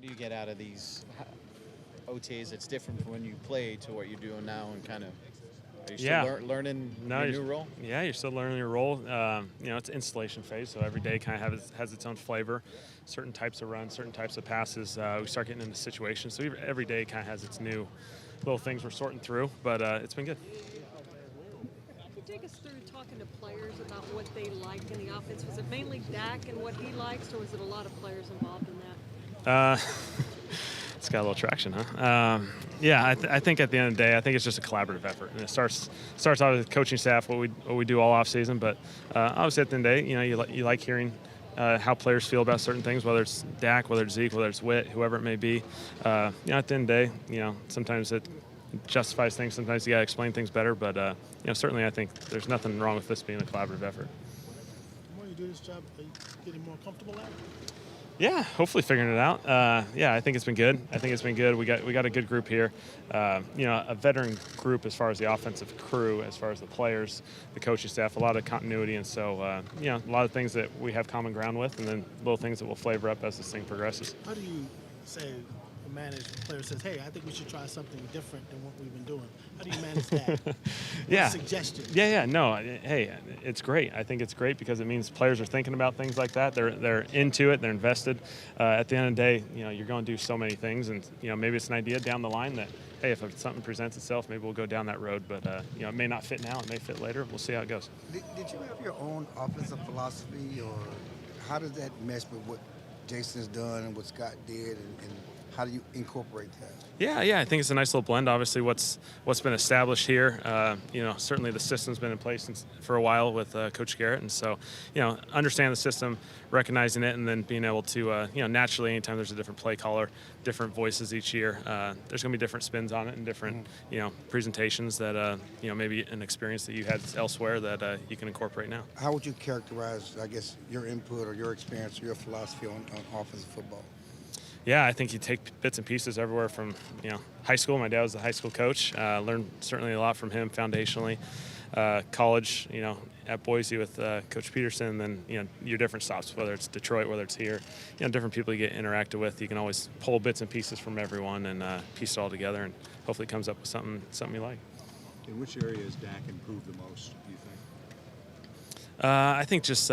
do you get out of these OTAs that's different from when you play to what you're doing now, and kind of are you still Yeah. learning No, your new role? yeah, you're still learning your role. It's installation phase, so every day kind of has its own flavor. Certain types of runs, certain types of passes. We start getting into situations, so every day kind of has its new little things we're sorting through. But it's been good. Can you take us through talking to players about what they liked in the offense? Was it mainly Dak and what he likes, or was it a lot of players involved in that? It's got a little traction, huh? Yeah, I think at the end of the day, I think it's just a collaborative effort, and it starts out with the coaching staff, what we do all off season. But obviously, at the end of the day, you like hearing how players feel about certain things, whether it's Dak, whether it's Zeke, whether it's Witt, whoever it may be. At the end of the day, sometimes it justifies things. Sometimes you got to explain things better. But certainly, I think there's nothing wrong with this being a collaborative effort. The more you do this job, are you getting more comfortable at it? Yeah, hopefully figuring it out. Yeah, I think it's been good. We got a good group here. A veteran group as far as the offensive crew, as far as the players, the coaching staff, a lot of continuity, and so a lot of things that we have common ground with, and then little things that will flavor up as this thing progresses. How do you say a manager, player says, "Hey, I think we should try something different than what we've been doing"? How do you manage that? Yeah. Suggestions. Yeah. No. Hey, it's great. I think it's great because it means players are thinking about things like that. They're into it. They're invested. At the end of the day, you're going to do so many things, and maybe it's an idea down the line that, hey, if something presents itself, maybe we'll go down that road. But it may not fit now. It may fit later. We'll see how it goes. Did you have your own offensive philosophy, or how does that mesh with what Jason has done and what Scott did, and how do you incorporate that? Yeah, I think it's a nice little blend. Obviously, what's been established here, certainly the system's been in place for a while with Coach Garrett, and so, understand the system, recognizing it, and then being able to, naturally, anytime there's a different play caller, different voices each year, there's going to be different spins on it and different, presentations that, maybe an experience that you had elsewhere that you can incorporate now. How would you characterize, I guess, your input or your experience or your philosophy on offensive football? Yeah, I think you take bits and pieces everywhere from, high school. My dad was a high school coach. Learned certainly a lot from him foundationally. College, at Boise with Coach Peterson, then, your different stops, whether it's Detroit, whether it's here, different people you get interacted with. You can always pull bits and pieces from everyone and piece it all together, and hopefully it comes up with something you like. In which area has Dak improved the most, do you think? I think just,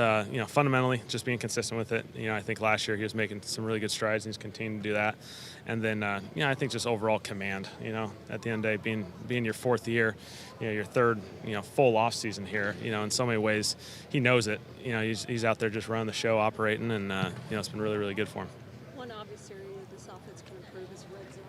fundamentally, just being consistent with it. I think last year he was making some really good strides, and he's continuing to do that. And then, I think just overall command, at the end of the day, being your fourth year, your third, full off season here, in so many ways, he knows it. He's out there just running the show, operating, and, it's been really, really good for him. One obvious area this offense can improve is red zone.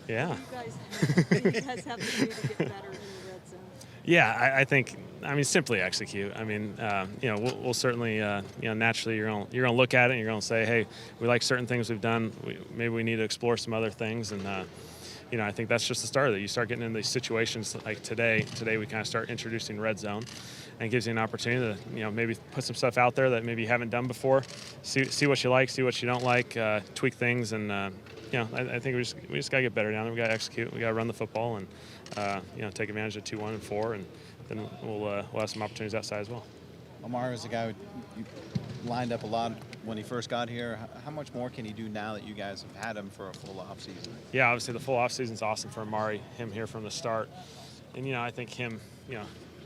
Yeah. What do you guys have to do to get better in the red zone? Yeah, I think, simply execute. We'll certainly, naturally you're gonna look at it and you're gonna say, hey, we like certain things we've done. Maybe we need to explore some other things, and I think that's just the start of it. You start getting into these situations like today. Today we kind of start introducing red zone, and it gives you an opportunity to, maybe put some stuff out there that maybe you haven't done before. See what you like, see what you don't like, tweak things, and I think we just gotta get better down there. We gotta execute. We gotta run the football, and take advantage of 2-1 and 4, and then we'll have some opportunities outside as well. Omar is a guy you lined up a lot when he first got here. How much more can he do now that you guys have had him for a full off season? Yeah, obviously the full off season's awesome for Amari, him here from the start, and I think him,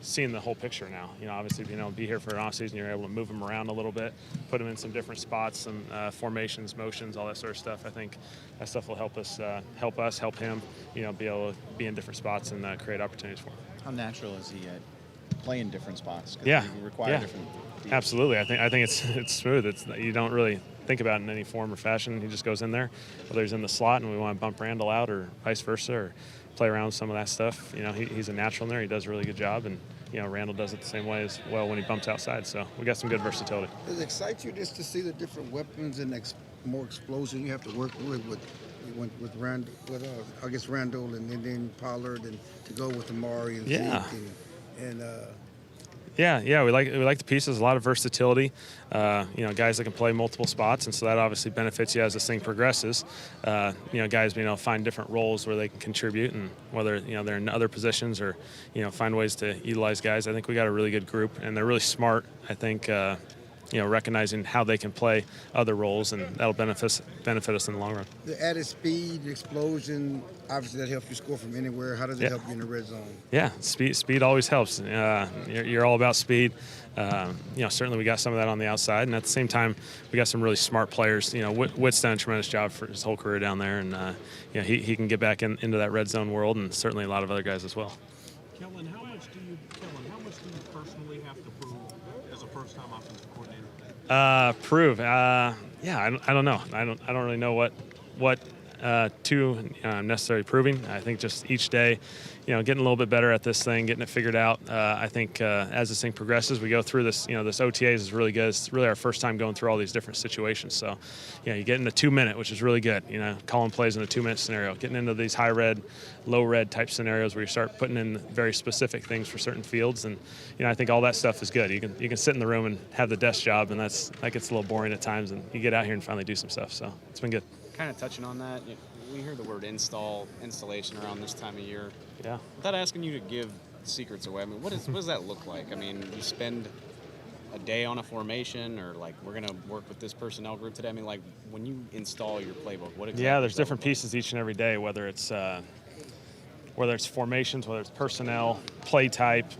seeing the whole picture now. Obviously being able to be here for an off season, you're able to move him around a little bit, put him in some different spots, some formations, motions, all that sort of stuff. I think that stuff will help help him, be able to be in different spots and create opportunities for him. How natural is he at playing different spots? 'Cause Yeah, you require different deals. Absolutely. I think it's smooth. You don't really think about it in any form or fashion. He just goes in there, whether he's in the slot and we want to bump Randall out or vice versa, or play around with some of that stuff. He's a natural in there. He does a really good job, and Randall does it the same way as well when he bumps outside. So we got some good versatility. Does it excite you just to see the different weapons and more explosion you have to work with Randall, I guess Randall, and then Pollard, and to go with Amari and Zeke and Yeah, we like the pieces. A lot of versatility. Guys that can play multiple spots, and so that obviously benefits you as this thing progresses. Guys being able to find different roles where they can contribute, and whether they're in other positions or find ways to utilize guys. I think we got a really good group, and they're really smart. I think recognizing how they can play other roles, and that'll benefit us in the long run. The added speed, the explosion, obviously that helps you score from anywhere. How does it help you in the red zone? Yeah, speed always helps. You're all about speed. Certainly we got some of that on the outside, and at the same time, we got some really smart players. Witt's done a tremendous job for his whole career down there, and he can get back into that red zone world, and certainly a lot of other guys as well. Kellen, how much do you personally have to prove as a first-time offensive coordinator? Prove? I don't know. I don't really know what necessarily proving. I think just each day, getting a little bit better at this thing, getting it figured out. I think as this thing progresses, we go through this. This OTAs is really good. It's really our first time going through all these different situations. So, you get into 2 minute, which is really good. Calling plays in a 2 minute scenario, getting into these high red, low red type scenarios where you start putting in very specific things for certain fields. And I think all that stuff is good. You can sit in the room and have the desk job, and that gets a little boring at times. And you get out here and finally do some stuff. So it's been good. Kind of touching on that, we hear the word installation around this time of year. Yeah. Without asking you to give secrets away, what does that look like? You spend a day on a formation, or we're going to work with this personnel group today. When you install your playbook, what exactly? Yeah, there's different pieces each and every day, whether it's formations, whether it's personnel, play type,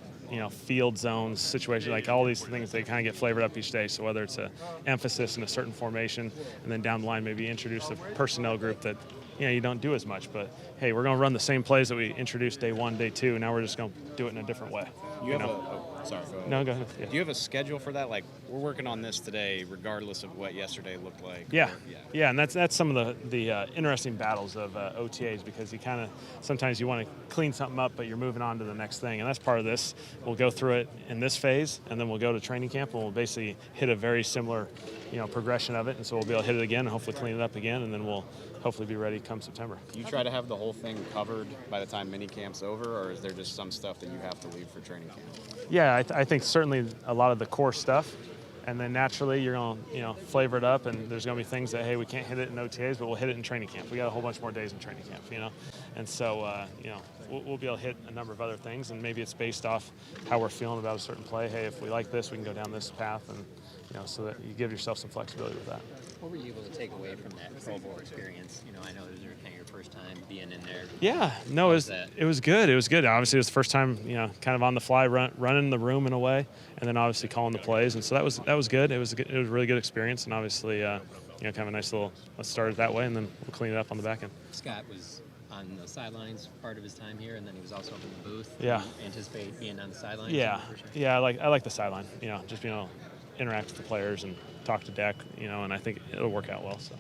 field zones, situations, all these things, they kind of get flavored up each day. So whether it's an emphasis in a certain formation, and then down the line maybe introduce a personnel group that you don't do as much, but hey, we're going to run the same plays that we introduced day 1, day 2, and now we're just going to do it in a different way. Sorry, go ahead. No, go ahead. Yeah. Do you have a schedule for that? We're working on this today, regardless of what yesterday looked like. Yeah, and that's some of the interesting battles of OTAs, because you kind of sometimes you want to clean something up, but you're moving on to the next thing, and that's part of this. We'll go through it in this phase, and then we'll go to training camp, and we'll basically hit a very similar, progression of it, and so we'll be able to hit it again, and hopefully clean it up again, and then we'll hopefully be ready come September. Do you try to have the whole thing covered by the time mini camp's over, or is there just some stuff that you have to leave for training camp? Yeah, I think certainly a lot of the core stuff, and then naturally you're going to flavor it up, and there's going to be things that, hey, we can't hit it in OTAs, but we'll hit it in training camp. We got a whole bunch more days in training camp, and so we'll be able to hit a number of other things, and maybe it's based off how we're feeling about a certain play. Hey, if we like this, we can go down this path, and so that you give yourself some flexibility with that. What were you able to take away from that Pro Bowl experience? I know it was kind of your first time being in there. Yeah, no, it was good. It was good. Obviously, it was the first time, kind of on the fly, running the room in a way, and then obviously calling the plays, and so that was good. It was a really good experience, and obviously, kind of a nice little. Let's start it that way, and then we'll clean it up on the back end. Scott was on the sidelines part of his time here, and then he was also in the booth. Yeah. Do you anticipate being on the sidelines? Yeah, I like the sideline. Just interact with the players and talk to Dak. And I think it'll work out well. So.